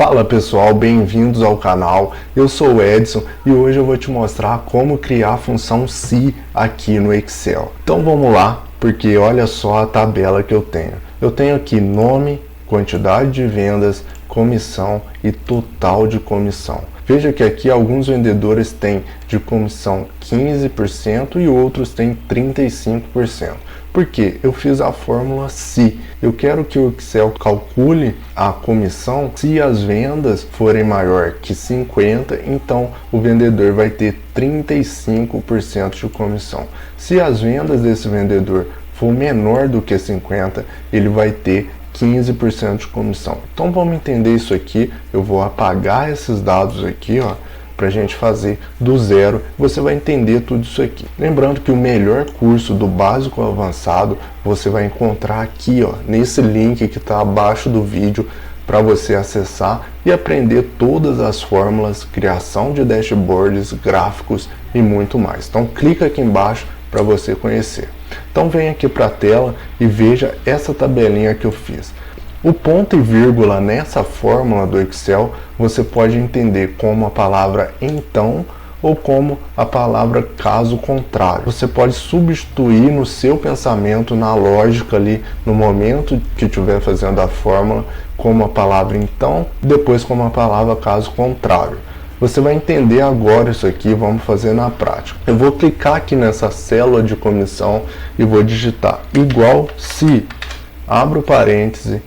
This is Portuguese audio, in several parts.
Fala pessoal, bem-vindos ao canal. Eu sou o Edson e hoje eu vou te mostrar como criar a função se aqui no Excel. Então vamos lá, porque olha só a tabela que eu tenho. Eu tenho aqui nome, quantidade de vendas, comissão e total de comissão. Veja que aqui alguns vendedores têm de comissão 15% e outros têm 35%. Porque eu fiz a fórmula se. Eu quero que o Excel calcule a comissão se as vendas forem maior que 50, então o vendedor vai ter 35% de comissão. Se as vendas desse vendedor for menor do que 50, ele vai ter 15% de comissão. Então vamos entender isso aqui. Eu vou apagar esses dados aqui, ó, para a gente fazer do zero. Você vai entender tudo isso aqui. Lembrando que o melhor curso do básico ao avançado você vai encontrar aqui, ó, nesse link que está abaixo do vídeo, para você acessar e aprender todas as fórmulas, criação de dashboards, gráficos e muito mais. Então clica aqui embaixo para você conhecer. Então vem aqui para a tela e veja essa tabelinha que eu fiz. O ponto e vírgula nessa fórmula do Excel você pode entender como a palavra então ou como a palavra caso contrário. Você pode substituir no seu pensamento, na lógica ali, no momento que estiver fazendo a fórmula, como a palavra então, depois como a palavra caso contrário. Você vai entender agora isso aqui, vamos fazer na prática. Eu vou clicar aqui nessa célula de comissão e vou digitar igual se, abro parêntese,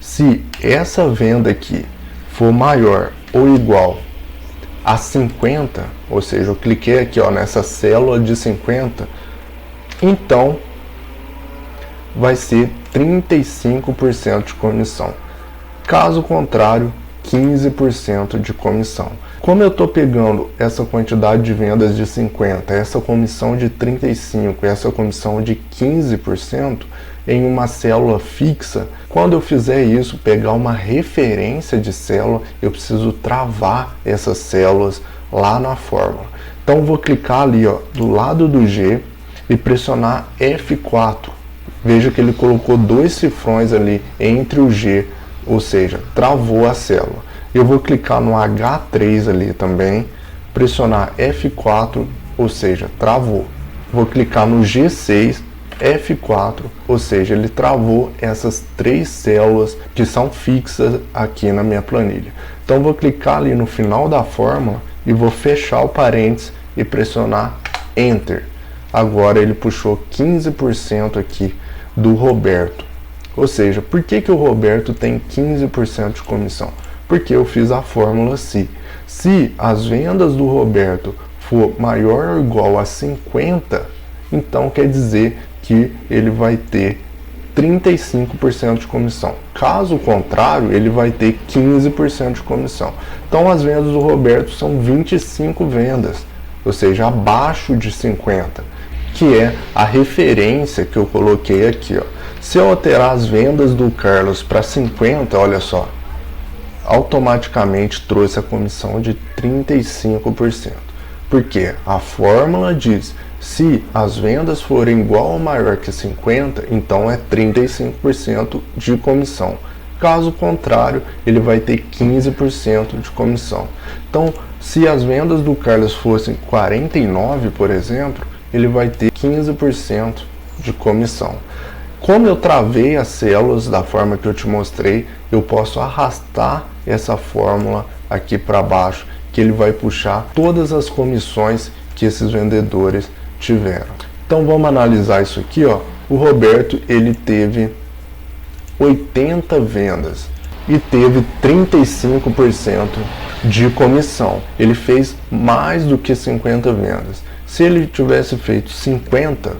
se essa venda aqui for maior ou igual a 50, ou seja, eu cliquei aqui, ó, nessa célula de 50, então vai ser 35% de comissão. Caso contrário, 15% de comissão. Como eu estou pegando essa quantidade de vendas de 50, essa comissão de 35% e essa comissão de 15% em uma célula fixa, quando eu fizer isso, pegar uma referência de célula, eu preciso travar essas células lá na fórmula. Então vou clicar ali, ó, do lado do G e pressionar F4. Veja que ele colocou dois cifrões ali entre o G, ou seja, travou a célula. Eu vou clicar no H3 ali também, pressionar F4, ou seja, travou. Vou clicar no G6, F4, ou seja, ele travou essas três células que são fixas aqui na minha planilha. Então vou clicar ali no final da fórmula e vou fechar o parênteses e pressionar Enter. Agora ele puxou 15% aqui do Roberto. Ou seja, por que o Roberto tem 15% de comissão? Porque eu fiz a fórmula se. Se as vendas do Roberto for maior ou igual a 50, então quer dizer que ele vai ter 35% de comissão. Caso contrário, ele vai ter 15% de comissão. Então as vendas do Roberto são 25 vendas, ou seja, abaixo de 50, que é a referência que eu coloquei aqui, ó. Se eu alterar as vendas do Carlos para 50, olha só, automaticamente trouxe a comissão de 35%. Porque a fórmula diz, se as vendas forem igual ou maior que 50, então é 35% de comissão. Caso contrário, ele vai ter 15% de comissão. Então, se as vendas do Carlos fossem 49, por exemplo, ele vai ter 15% de comissão. Como eu travei as células da forma que eu te mostrei, eu posso arrastar essa fórmula aqui para baixo, que ele vai puxar todas as comissões que esses vendedores tiveram. Então vamos analisar isso aqui, ó. O Roberto, ele teve 80 vendas e teve 35% de comissão. Ele fez mais do que 50 vendas. Se ele tivesse feito 50,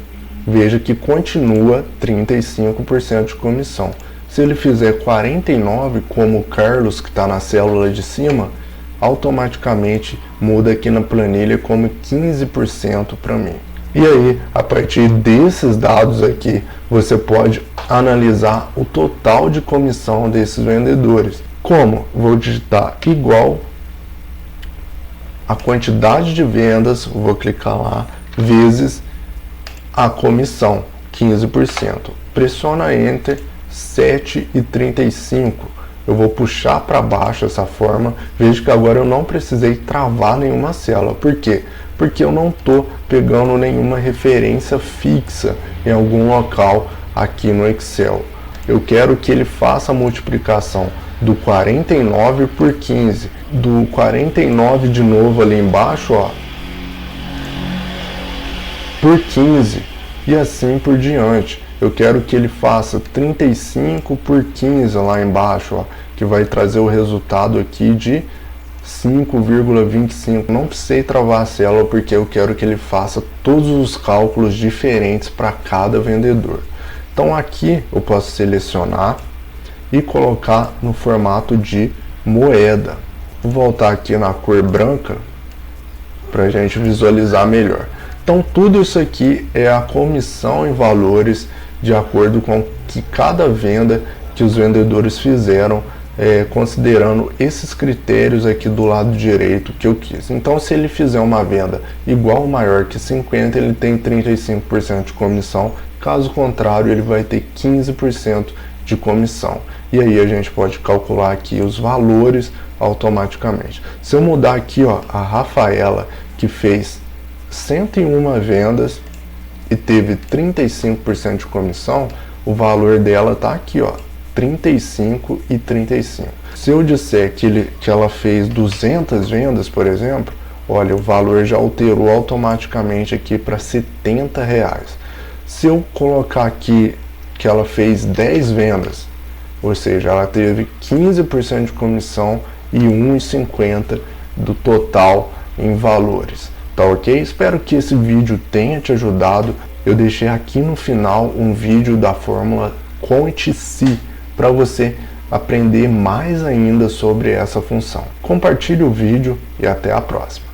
veja que continua 35% de comissão. Se ele fizer 49, como o Carlos que está na célula de cima, automaticamente muda aqui na planilha como 15% para mim. E aí, a partir desses dados aqui, você pode analisar o total de comissão desses vendedores. Como? Vou digitar igual a quantidade de vendas, vou clicar lá, vezes a comissão, 15%. Pressiona Enter, 7,35. eu vou puxar para baixo essa forma. Veja que agora eu não precisei travar nenhuma célula. Por quê? Porque eu não estou pegando nenhuma referência fixa em algum local aqui no Excel. Eu quero que ele faça a multiplicação do 49 por 15, do 49 de novo ali embaixo, ó, por 15 e assim por diante. Eu quero que ele faça 35 por 15 lá embaixo, ó, que vai trazer o resultado aqui de 5,25. Não precisei travar a célula porque eu quero que ele faça todos os cálculos diferentes para cada vendedor. Então aqui eu posso selecionar e colocar no formato de moeda. Vou voltar aqui na cor branca para a gente visualizar melhor. Então tudo isso aqui é a comissão em valores de acordo com que cada venda que os vendedores fizeram, considerando esses critérios aqui do lado direito que eu quis. Então se ele fizer uma venda igual ou maior que 50, ele tem 35% de comissão, caso contrário ele vai ter 15% de comissão. E aí a gente pode calcular aqui os valores automaticamente. Se eu mudar aqui, ó, a Rafaela, que fez 101 vendas e teve 35% de comissão, o valor dela tá aqui, ó, 35 e 35. Se eu disser que ela fez 200 vendas, por exemplo, olha, o valor já alterou automaticamente aqui para R$70. Se eu colocar aqui que ela fez 10 vendas, ou seja, ela teve 15% de comissão e 1,50 do total em valores. Tá ok? Espero que esse vídeo tenha te ajudado. Eu deixei aqui no final um vídeo da fórmula Conte-se para você aprender mais ainda sobre essa função. Compartilhe o vídeo e até a próxima.